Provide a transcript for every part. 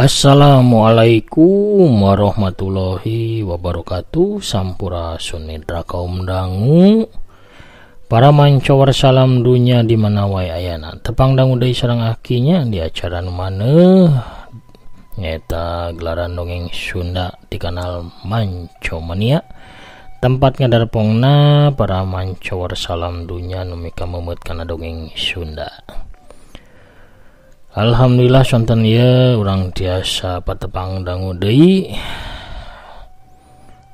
Assalamualaikum warahmatullahi wabarakatuh. Sampurasun nidra kaum dangu, para mancowar salam dunya di mana wae ayana. Tepang dangu deui sareng akinya di acara nu maneuh nyata gelaran dongeng Sunda di kanal Manco Mania. Tempat ngadarpongna para mancowar salam dunya nu mika memet kana dongeng Sunda. Alhamdulillah sonten ya urang tiasa patepang dangu deui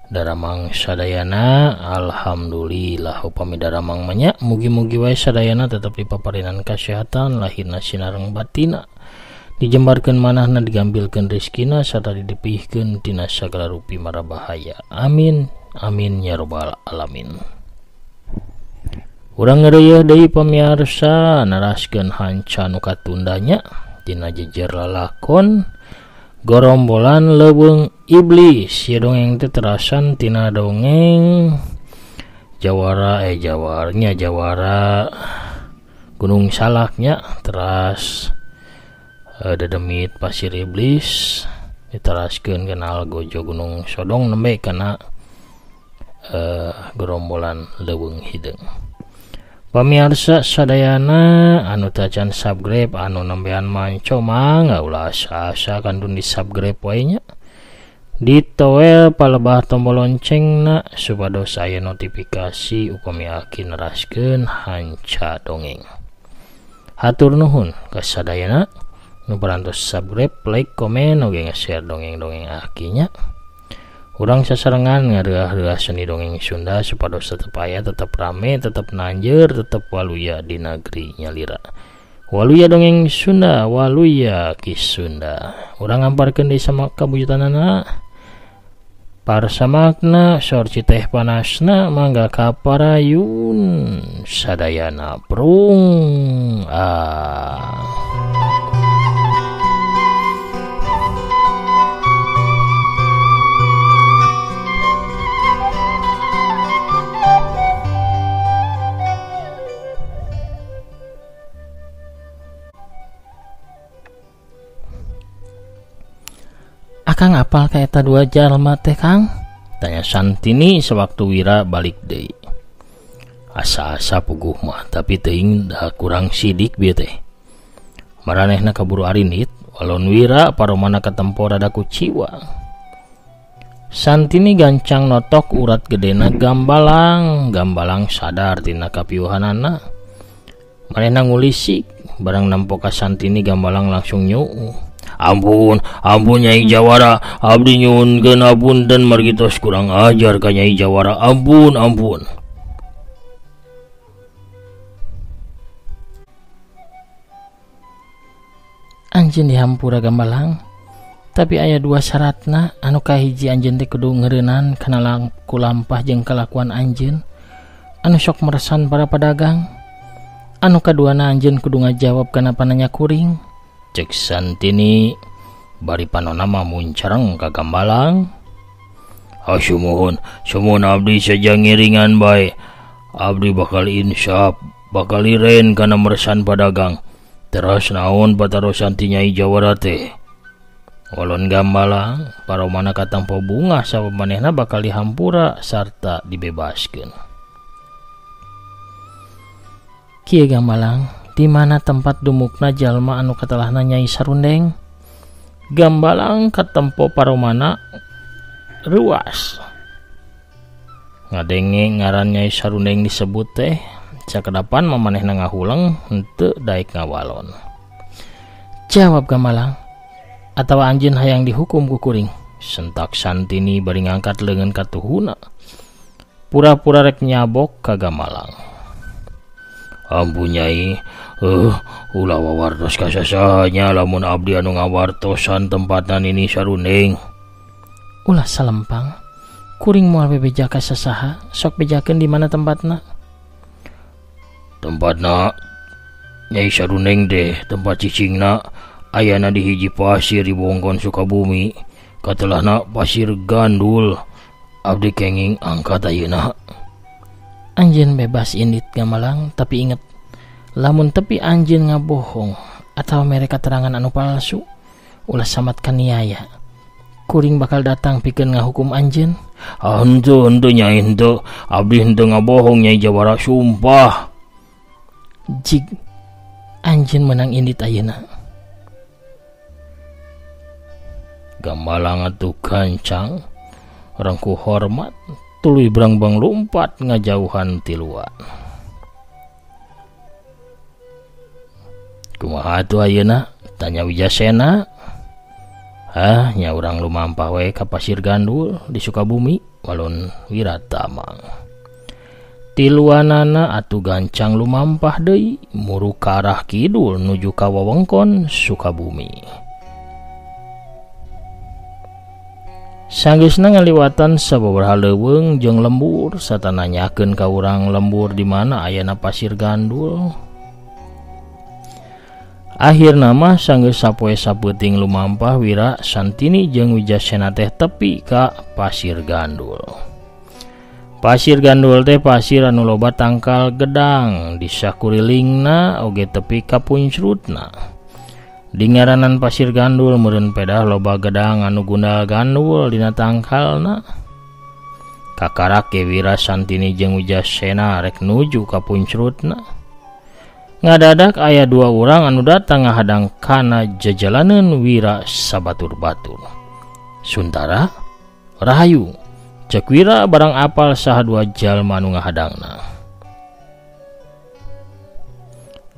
daramang sadayana. Alhamdulillah upami daramang manya mugi-mugi wae sadayana tetep dipaparinan kasehatan lahirna sinareng batina, dijembarkeun manahna, digambilkeun rezekina, sarta didepihkeun tina sagala rupi mara bahaya. Amin amin ya rabbal alamin. Urang ngeureuh deui pamirsa naraskeun hanca nu katundanya dina jejer lalakon Gorombolan Leuweung Iblis. Ya dongeng teh terasan tina dongeng Jawara Gunung Salaknya teras dedemit pasir iblis diteraskeun kenal gojo Gunung Sodong nembe kana Gerombolan Leuweung Hideung. Pamirsa sadayana anu tacan subscribe anu nembean manco mangga ulah asa-asa kantun di subscribe wae nya, ditoel palebah tombol loncengna supados aya notifikasi upami aki neraskeun hanca dongeng. Hatur nuhun ka sadayana nu parantos subscribe, like, komen, oge nge-share dongeng-dongeng akinya. Urang sasarengan ngareuah-reuah seni dongeng Sunda supados tetep aya, tetep rame, tetep nanjeur, tetep waluya di negeri nyalira. Waluya dongeng Sunda, waluya ki Sunda. Urang ngamparkeun deui sama kabujutanana. Parsamakna sorci teh panasna mangga kaparayun sadayana prung. Akang apal ka eta dua jalma teh Kang? Tanya Santini sewaktu Wira balik deui. Asa-asa puguh mah, tapi teuing da kurang sidik bieu teh. Maranehna kaburu arinit, walon Wira paromana katempo rada kuciwa. Santini gancang notok urat gedena Gambalang sadar tina kapiuhanana. Manehna ngulisik, barang nampo ka Santini Gambalang langsung nyuuh. Ampun Nyai Jawara, abdi nyuwunkeun hapunten margitos kurang ajar ka Nyai Jawara. Ampun. Anjeun dihampura Gambalang, tapi aya dua syaratna. Anu kahiji anjeun teh kudu ngeureunnan kana laku lampah jeung kalakuan anjeun anu sok meresan para pedagang. Anu kaduana anjeun kudu ngajawab kana pananya kuring. Cek Santini bari panonna mah muncareng ka Gambalang. Sumuhun abdi saja ngiringan bae. Abdi bakal insaf, bakal iren kana meresan padagang. Teras naon patarosan ti Nyai Jawara teh? Walon Gambalang paromana katampo bunga sapamanehna bakal dihampura sarta dibebaskeun. Kieu Gambalang, di mana tempat dumukna jalma anu katelahna Nyai Sarundeng? Gambalang katempo paromana ruas. Ngadenge ngaran Nyai Sarundeng disebut teh, sakedapan mamanehna ngahulang henteu daek ngawalon. Jawab Gambalang, atawa anjeun hayang dihukum ku kuring? Sentak Santini bari ngangkat leungeun ka tuhuna, pura-pura rek nyabok ka Gambalang. Ampun Nyai, ulah wawartos kasasanya lamun abdi anu ngawartosan tempatna Nini Sarundeng. Ulah salempang, kuring moal bebeja ka sasaha, sok bejakeun di mana tempatna? Tempatna Nyai Sarundeng deh, tempat cicingna ayana di hiji pasir di Bongkon Sukabumi, katelahna pasir gandul. Abdi kenging angkat ayeuna. Anjeun bebas indit Gambalang, tapi inget, lamun tepi anjeun ngabohong atau mere keterangan anu palsu, ulah samatkan niaya. Kuring bakal datang pikeun ngahukum anjeun. Henteu nyai henteu, abdi henteu ngabohong nyai jawara sumpah. Jig anjeun menang indit ayeuna. Gambalang atuh Gancang, rangku hormat tuluy brangbang lompat ngajauhan tiluan. Kumaha atuh ayeuna? Tanya Wijasena. Nya urang lumampah we ka Pasir Gandul di Sukabumi walon Wiratamang. Tiluanana atuh Gancang lumampah deui muru ka arah kidul nuju ka wewengkon Sukabumi. Sanggeusna ngaliwatan sababaraha leuweung jeung lembur sarta nanyakeun ka urang lembur di mana ayana Pasir Gandul. Akhirna mah sanggeus sapoe sapeuting lumampah Wira Santini jeung Wijasena teh tepi ka Pasir Gandul. Pasir Gandul teh pasir anu loba tangkal gedang, di sakurilingna oge tepi ka puncrutna. Di ngaranan Pasir Gandul meureun pedah loba gedang anu gundal gandul dina tangkalna. Kakarake Wira Santini jeung Wijasena rek nuju ka puncrutna. Ngadadak aya dua urang anu datang ngahadang kana jajalaneun Wira sabatur-batur. Suntara, Rahayu, cek Wira barang apal saha dua jalma anu ngahadangna.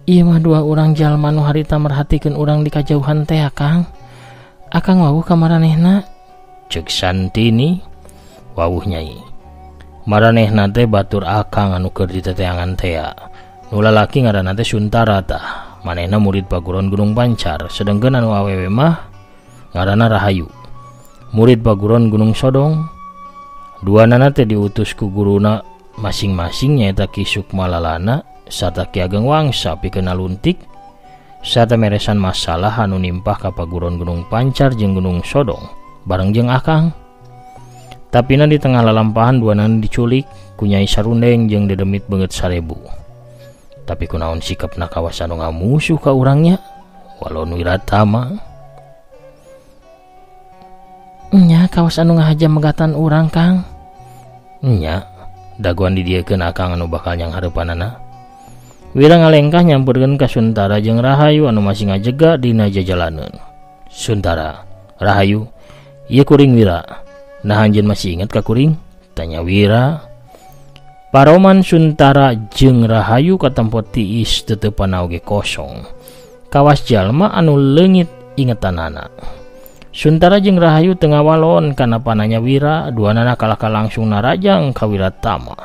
Ieu mah dua urang jalma anu harita merhatikeun urang di kajauhan teh Akang. Akang wawuh ka maranehna, cek Santini. Wawuh nyai. Maranehna teh batur Akang anu keur diteteangan teh. Nu lalaki ngaranna teh Suntara tah, manehna murid paguron Gunung Pancar, sedengkeun anu awewe mah ngaranna Rahayu, murid paguron Gunung Sodong. Duanana teh diutus ku guruna masing-masing nyaeta Ki Sukmalalana sarta Ki Ageng Wangsa pikeun naluntik sarta meresan masalah anu nimpah ka paguron Gunung Pancar jeung Gunung Sodong bareng jeung Akang. Tapina di tengah lalampahan duanana diculik ku Nyai Sarundeng jeung Dedemit Beungeut Sarebu. Tapi kunaon sikapna kawas anu ngamusuh ka urangnya walon Wiratama. Nya kawas anu ngahajam megatan urang Kang. Nya daguan didiekeun Akang anu bakal nyang hareupanana. Wira ngalengkah nyamperkeun ka Suntara jeung Rahayu anu masih ngajega dina jajalaneun. Suntara, Rahayu, ieu kuring Wira. Nah anjeun masih inget ka kuring? Tanya Wira. Paroman Suntara jeung Rahayu katempo tiis teteupana oge kosong. Kawas jalma anu leungit ingetanana. Suntara jeung Rahayu teu ngawalon kana pananya Wira, duanana kalaka langsung narajang ka Wiratama.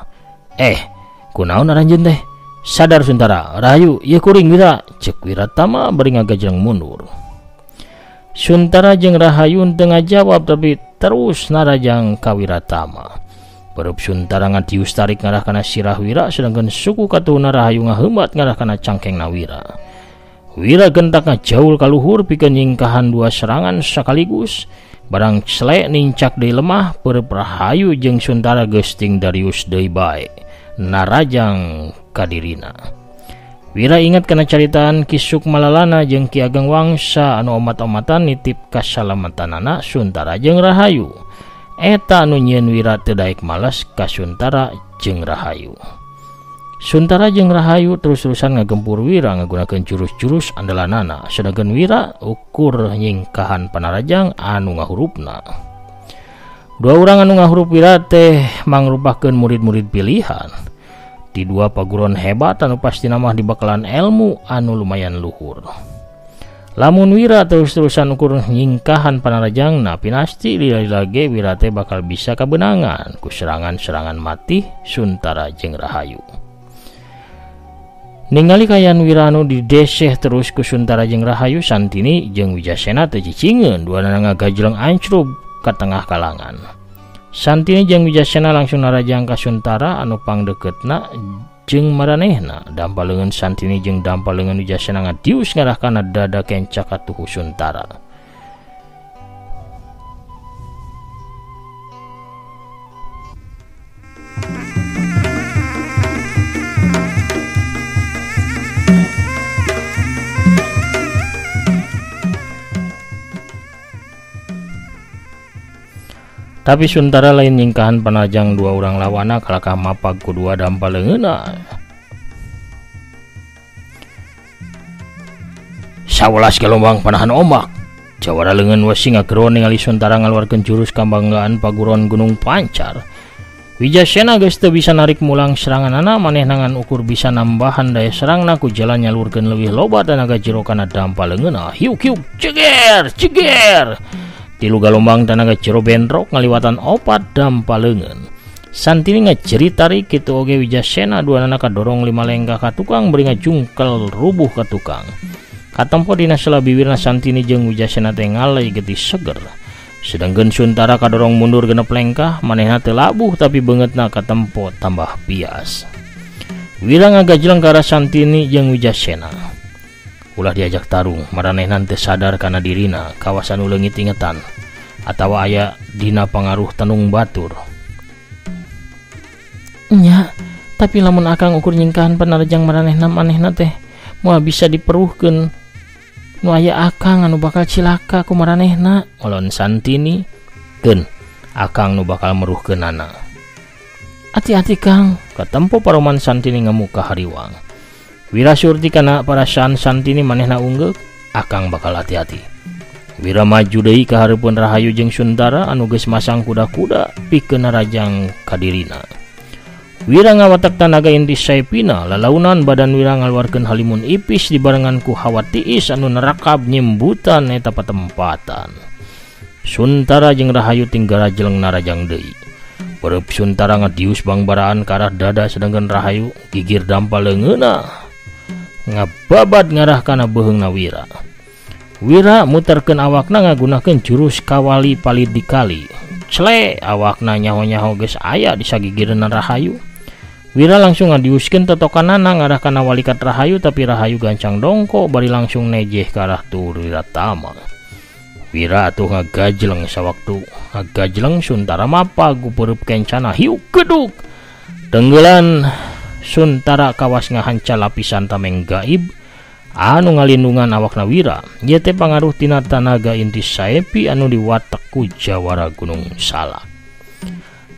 Kunaon aranjeun teh? Sadar Suntara, Rahayu, ieu kuring Wira, cek Wiratama bari ngagajreng mundur. Suntara jeung Rahayu teu ngajawab tapi terus narajang ka Wiratama. Pereup Suntara ngatius tarik ngarah kana sirah Wira sedangkan suku katuhna Rahayu ngaheumbat ngarah kana cangkengna Wira. Wira gentak ngajaul ka luhur pikeun nyingkahan dua serangan sakaligus. Barang celek nincak deui lemah pereup Rahayu jeung Suntara geus ting darius deui bae narajang ka dirina. Wira ingat kana caritaan Ki Sukmalalana jeung Ki Ageng Wangsa anu omat-omatan nitip kasalamatanana Suntara jeung Rahayu. Eta anu nyieun Wira teu daek males ka Suntara jeung Rahayu. Suntara jeung Rahayu terus-terusan ngagempur Wira ngagunakeun jurus-jurus andalanana, sedangkeun Wira ukur nyingkahan panarajang anu ngahurupna. Dua urang anu ngahurup Wira teh mangrupakeun murid-murid pilihan di dua paguron hebat anu pasti mah di bakalan ilmu anu lumayan luhur. Lamun Wira terus-terusan ukur nyingkahan panarajangna, pinasti lila-lage Wira teh bakal bisa kabenangan ku serangan-serangan mati Suntara jeung Rahayu. Ningali kayan Wira anu dideseh terus ku Suntara jeung Rahayu, Santini jeung Wijasena teu cicingeun duanana ngagajreng ancrub ka tengah kalangan. Santini jeung Wijasena langsung narajang ka Suntara anu pangdeukeutna jeung maranehna. Dampaleungeun Santini jeung dampaleungeun Wijasena ngatius ngarah kana dada kencak atuh Suntara. Tapi Suntara lain nyingkahan panajang dua orang lawana kalakah mapag kudua dampal leungeuna. 11 gelombang panahan ombak. Jawara leungeun wesi ngageron ningali Suntara ngaluarkeun jurus kambanggaan paguron Gunung Pancar. Wijasena geus teu bisa narik mulang seranganana, manehna ngan ukur bisa nambahan daya serangna ku jalan nyalurkeun leuwih loba tenaga jero kana dampal leungeunna. Hiuk-hiuk ceger, ceger. 3 galombang tenaga jero bentrok ngaliwatan 4 dampal leungeun. Santini ngajerit tarik kitu oge Wijasena duanana kadorong 5 lenggah ka tukang beri ngajungkel rubuh ka tukang. Katempo dina salabiwirna Santini jeung Wijasena teh ngalay getih seger. Sedangkan Suntara kadorong mundur genep lengkah, manehna teu labuh tapi beungeutna katempo tambah bias. Wira ngagajleng ka arah Santini jeung Wijasena. Ulah diajak tarung, maranehna teu sadar kana dirina kawasan leungit ingetan atawa aya dina pangaruh tenung batur. Nya, tapi lamun akang ukur nyingkahan panarjang manehna teh moal bisa diperuhkeun. Nu aya akang anu bakal cilaka ku maranehna, olon Santini. Keun, akang nu bakal meruhkeunana. Hati-hati Kang, katempo paroman Santini ngamuk ka hariwang. Wira surti kana parasaan Santini manehna unggeuk, akang bakal hati-hati. Wira maju deui ka hareupeun Rahayu jeung Suntara anu geus masang kuda-kuda pikeun narajang ka dirina. Wira ngawatak tanaga inti saepina, lalaunan badan Wira ngaluarkeun halimun ipis dibarengan ku hawa tiis anu nerakab nyembutan eta patempatan. Suntara jeung Rahayu tinggal rajleng narajang deui. Bereup Suntara ngadius bangbaraan ka arah dada sedangkan Rahayu gigir dampal leungeunna ngababat ngarah kana beuheungna Wira. Wira muterkeun awakna ngagunakeun jurus kawali palid dikali. Cle awakna nyaho-nyaho geus aya di sagigireunna Rahayu. Wira langsung ngadiuskeun totokanana ngarah kana walikat Rahayu, tapi Rahayu gancang dongko bari langsung nejeh ke arah tur Wiratama. Wira atuh ngagajleng sawaktu ngagajleng Suntara mapag upeureub kencana hiuk geduk. Tenggelan Suntara kawas ngahanca lapisan tameng gaib anu ngalindungan awakna Wira. Ieu teh pangaruh tina tanaga inti saepi anu diwatek ku Jawara Gunung Salak.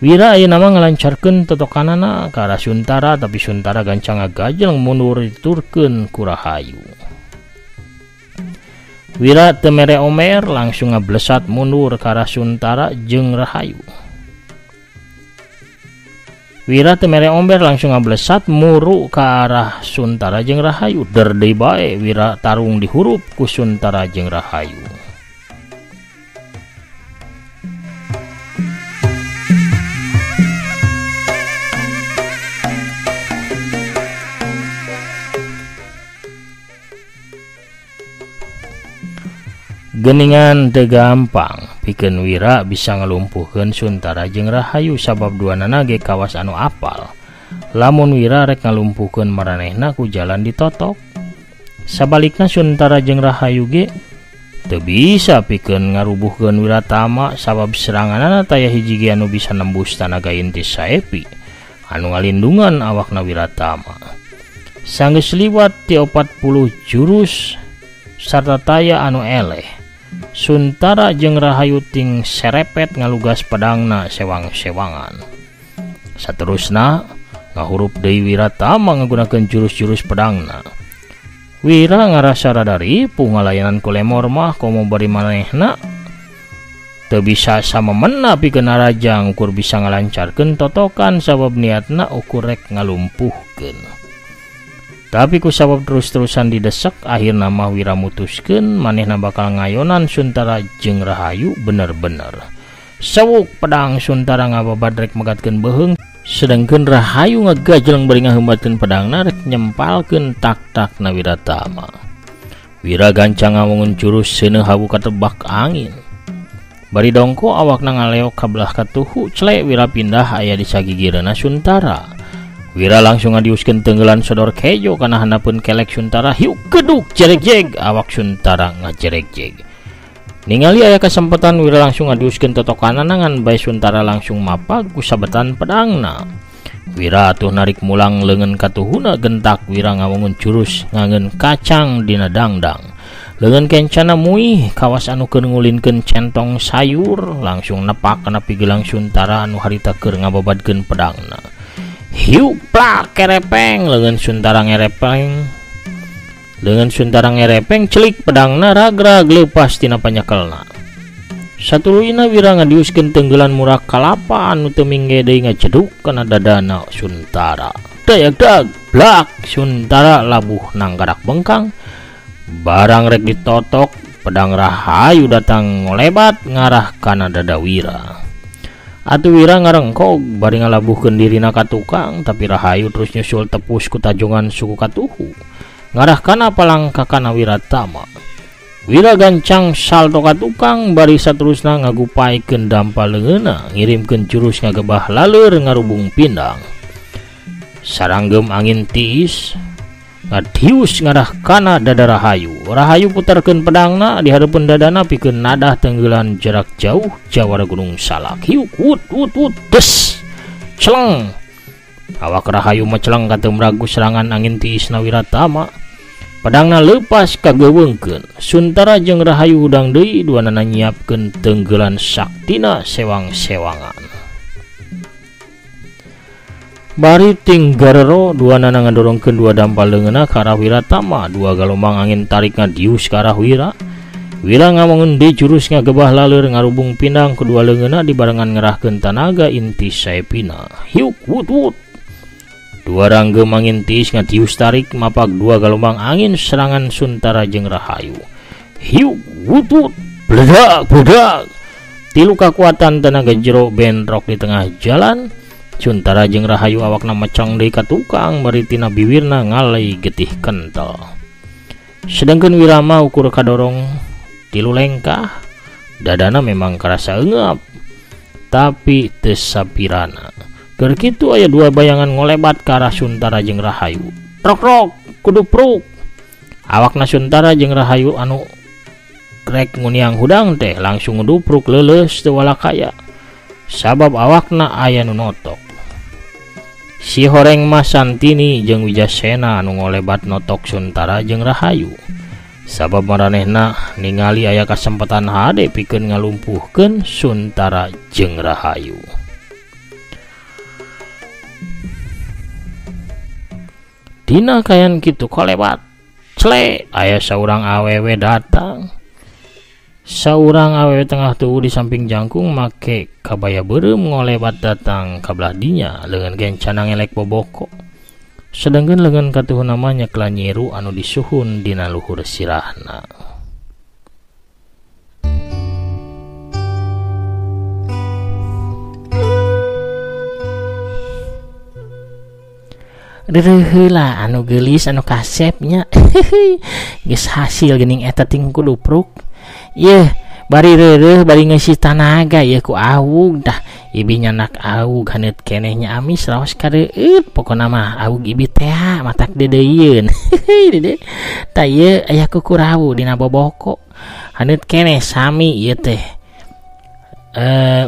Wira ayeuna mah ngalancarkeun totokanana ka arah Suntara, tapi Suntara gancang ngagajleng mundur diturkeun ku Rahayu. Wira teu mere omer langsung ngablesat mundur ka arah Suntara jeung Rahayu. Wira teu mere omer langsung ngablesat muru ka arah Suntara jeung Rahayu. Der deui bae Wira tarung dihurup ku Suntara jeung Rahayu. Geningan teu gampang pikeun Wira bisa ngelumpuhkeun Suntara jeung Rahayu sabab duanana ge kawas anu apal. Lamun Wira rek ngalumpuhkeun maranehna ku jalan ditotok. Sabalikna Suntara jeung Rahayu ge teu bisa pikeun ngarubuhkeun Wiratama sabab seranganana taya hiji ge anu bisa nembus tanaga inti saepi anu ngalindungan awakna Wiratama. Sanggeus liwat ti 40 jurus sarta taya anu eleh, Suntara jeung Rahayu ting serepet ngalugas pedangna sewang-sewangan. Saterusna ngahurup deui Wiratama ngagunakeun jurus-jurus pedangna. Wira ngarasa rada ripuh ngalayanan ku lemor mah komo bari manehna teu bisa samemena pikeun narajang ukur bisa ngalancarkeun totokan sabab niatna ukur rek ngalumpuhkeun. Tapi ku sabab terus-terusan didesak akhirna mah Wira mutuskeun manehna bakal ngayonan Suntara jeung Rahayu bener-bener. Sewuk pedang Suntara ngababat rek megatkeun beuheung, sedangkeun Rahayu ngagajleng bari ngaheumbatkeun pedangna rek nyempalkeun tak-takna Wiratama. Wira gancang ngawangun jurus seuneu hawu katebak angin. Bari dongko awakna ngaleok ka belah katuhu, cle Wira pindah aya di sagigireunna Suntara. Wira langsung ngadiuskeun tenggelan sodor kejo kana handapeun kelek Suntara hiuk geduk jereg-jeg awak Suntara ngajereg-jeg. Ningali aya kesempatan Wira langsung ngadiuskeun totokanana ngan bae Suntara langsung mapag ku sabetan pedangna. Wira atuh narik mulang leungeun katuhuna gentak Wira ngawangun jurus ngangeun kacang dina dangdang. Leungeun kencana muih kawas anu keur ngulinkeun centong sayur langsung nepak kana pigelang Suntara anu harita keur ngababadkeun pedangna. Hiu plak kerepeng leungeun Suntara ngerepeng. Leungeun Suntara ngerepeng celik pedangna ragrag leupas tina panyakelna. Satuluyna wira ngadiuskeun tenggelan murak kalapa anu teu mingge deui ngaceduk kana dadana Suntara. Dayak blak Suntara labuh nanggarak bengkang. Barang rek ditotok, pedang Rahayu datang ngolebat ngarah kana dada Wira. Atuh Wira ngarengkog bari ngalabuhkeun dirina ka tukang, tapi Rahayu terus nyusul tepus ku tajongan suku Katuhu ngarah kana palangkakana Wiratama. Wira gancang salto ka tukang bari saterusna ngagupaikeun dampal leungeunna ngirimkeun jurus ngagebah laleur ngarubung pindang. Saranggem angin tiis ngadius ngarah kana dada Rahayu. Rahayu putarkeun pedangna di hareupeun dadana pikeun nadah tenggelan jarak jauh jawara Gunung Salak. Hiuk wut des celeng. Awak Rahayu meceleng ka teu meragu serangan angin tiisna Wiratama. Pedangna leupas kageweungkeun. Suntara jeung Rahayu hudang deui duanana nyiapkeun tenggelan saktina sewang-sewangan. Bari ting garero duanana ngadorongkeun dua dampal leungeunna ka arah Wiratama. Dua galombang angin tarik ngadius ka arah Wira. Wira ngamongeun deui jurus ngagebah laleur ngarubung pindang kedua leungeunna dibarengan ngerahkeun tanaga inti saepina. Hiuk wut. Dua ranggem angin tiis ngadius tarik mapak dua galombang angin serangan Suntara jeung Rahayu. Hiuk wut bledak. Tilu kakuatan tenaga jero bentrok di tengah jalan. Suntara jeung Rahayu awakna mecong deui ka tukang bari tina biwirna ngalei getih kentel. Sedangkeun Wirama ukur kadorong tilu lengkah, dadana memang karasa eungeup tapi teu sapirana. Keur kitu aya dua bayangan ngolebat ka arah Suntara jeung Rahayu. Trok kudupruk. Awakna Suntara jeung Rahayu anu rek nguniang hudang teh langsung ngudupruk leuleus teu walakaya. Sabab awakna aya nu notok. Si Horeng Mas Santini jeung Wijasena anu ngolebat notok Suntara jeung Rahayu. Sabab maranehna ningali aya kasempatan hade pikeun ngalumpuhkeun Suntara jeung Rahayu. Dina kayan kitu kolebat cle aya saurang awewe datang. Saurang awewe tengah tubuh di samping jangkung make kabaya beureum ngolebat datang ka belah dinya leungeun gencana ngelek boboko. Sedengkeun leungeun katuhun namanya Klanyiru anu disuhun dina luhur sirahna. Heula anu geulis anu kasepnya. Geus hasil geuning eta ting kudupruk. Yeuh, bari reureuh bari ngeusi tanaga yeuh ku awug dah. Ibi nyanak awug haneut kenehnya amis raos kareueut. Pokona mah awug ibi teh matak dedeyeun. Dede. Ta ieu aya kukurawu dina boboko. Haneut keneh sami ieu teh.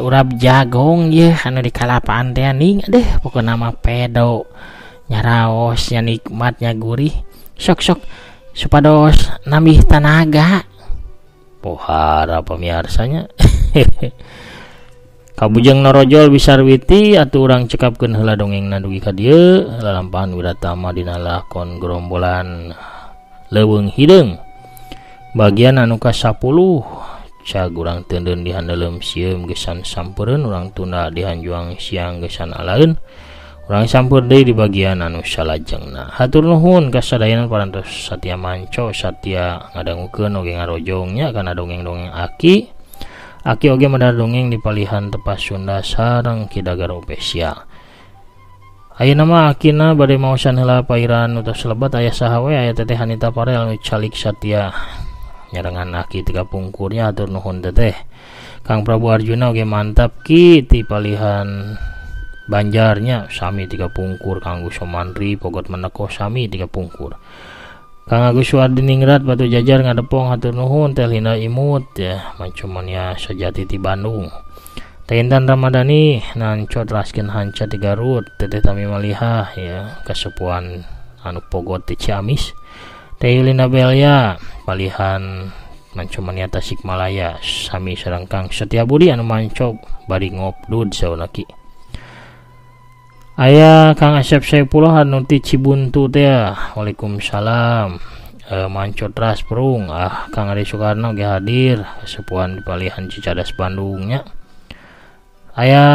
Urap jagong yeuh anu di kalapaan teh ning. Adeh pokona mah pedo. Nyaraos nya nikmat nya gurih. Sok supados nambih tanaga. Pohara pamiarsanya. Kabujang narojol bisarwiti atuh urang cekapkeun heula dongengna dugi ka dieu lalampahan Wiratama dina lakon gerombolan Leuweung Hideung bagian anu ka-10. Cag urang teundeun dihandeuleum sieum gesan sampeureun urang tunda dihanjuang siang gesan alaeun. Urang sampeur deui di bagian anu salajengna. Hatur nuhun ka sadayana parantos satia manco satia ngadangukeun oge ngarojongnya kana dongeng-dongeng Aki. Aki oge madar dongeng di palihan tepas Sunda sareng Ki Dagaro Pesia. Ayeuna mah Akina bade maosan heula pairan utos lebat aya saha we aya Teteh Hanita Parel nu calik satia nyarengan Aki tiga pungkurnya. Hatur nuhun Teteh. Kang Prabu Arjuna oge mantap ki ti palihan Banjarnya sami 3 pungkur. Kang Agus Somandri Pogot Meneko sami 3 pungkur. Kang Agus Wardiningrat Batu Jajar ngadepong hatur nuhun. Teh Linda Imut ya Mancumania Sejati ti Bandung. Teh Intan Ramadhani nancot raskeun hanca ti Garut. Teteh Tami Malihah ya kasepuan anu Pogot ti Ciamis. Teh Yulina Belia palihan manco mania Tasikmalaya sami sareng Kang Setiabudi anu manco bari ngopdud saunaki. Aya Kang Asep Saipullah anu ti Cibuntu teh. Waalaikumsalam. Manco Tras Perung Kang Ade Soekarno ge hadir sepuhan di palihan Cicadas Bandungnya. Aya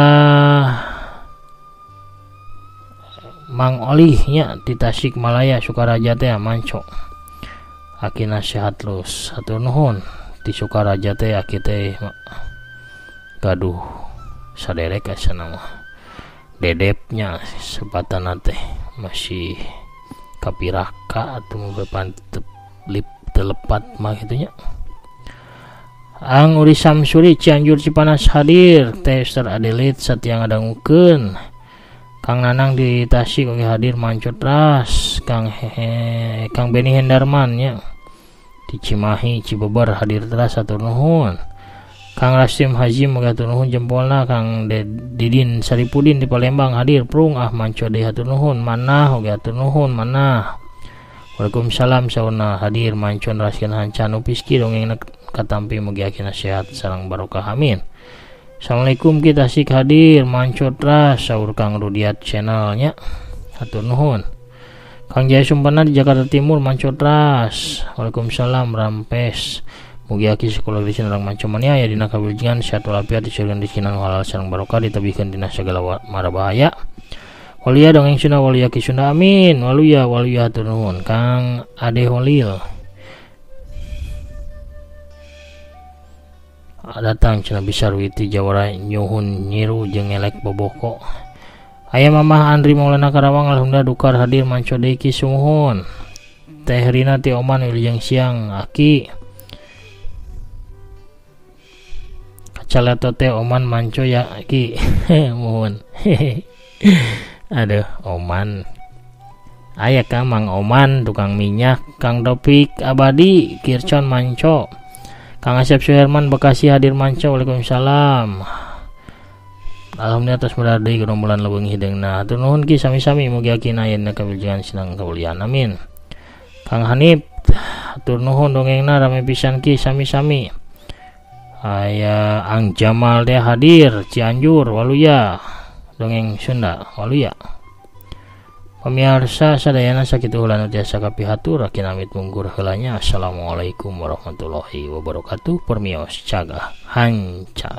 Mang Olih nya di Tasikmalaya Sukaraja teh manco. Aki nasihat lus hatur nuhun di Sukaraja teh aki teh gaduh saderek asana mah dedepnya sepatana teh masih kapiraka atau bepan lip telepat mah gitunya. Ang Uri Samsuri Cianjur Cipanas hadir. Teh Esther Adelit Satya ngadangukeun. Kang Nanang di Tasik oge hadir manco Tras. Kang Beni Hendarman nya di Cimahi Cibeber hadir Tras hatur nuhun. Kang Rasim Haji moga hatur nuhun jempolna. Kang Didin Saripudin di Palembang hadir Prung manco deui hatur nuhun. Manah oge hatur nuhun manah. Waalaikumsalam sauna hadir manco raskeun hancanu piski dongengna katampi mugi akina sehat sareng barokah amin. Assalamualaikum kita Tasik hadir manco Tras saur Kang Rudiat channelnya hatur nuhun. Kang Jaya Sumpana di Jakarta Timur manco Tras. Waalaikumsalam Rampes. Mugi aki sekolah di sareng manco mania aya dina kawilujengan sehat walafiat disieun rezekinan halal sareng barokah ditebihkeun dina sagala mara bahaya. Walia dongeng Sunda walia ki Sunda amin. Waluya hatur nuhun. Kang Ade Holil datang cenah Bisarwiti Jawara nyuhun nyiru jeung elek boboko. Aya Mamah Andri Maulana Karawang alhamdulillah dukar hadir manco deui ki sumuhun. Teh Rina ti Oman wilujeng siang aki. Kacaleto teh Oman manco ya aki. Muhun. Aduh Oman. Aya Kang Mang Oman tukang minyak. Kang Dopik Abadi Kircon manco. Kang Asep Suherman Bekasi hadir manco. Waalaikumsalam. Alhamdulillah atas meradai gerombolan leuweung hideungna. Hatur nuhun ki sami-sami mugi akina ayeuna kawilujengan sinang kamuliaan amin. Kang Hanif hatur nuhun dongengna rame pisan ki sami-sami. Aya Ang Jamal teh hadir Cianjur waluya dongeng Sunda waluya. Pamirsa sadayana sakitu ulah nu tiasa kapihatur akina amit mungkur heulanya. Assalamualaikum warahmatullahi wabarakatuh. Permios cagah hanca.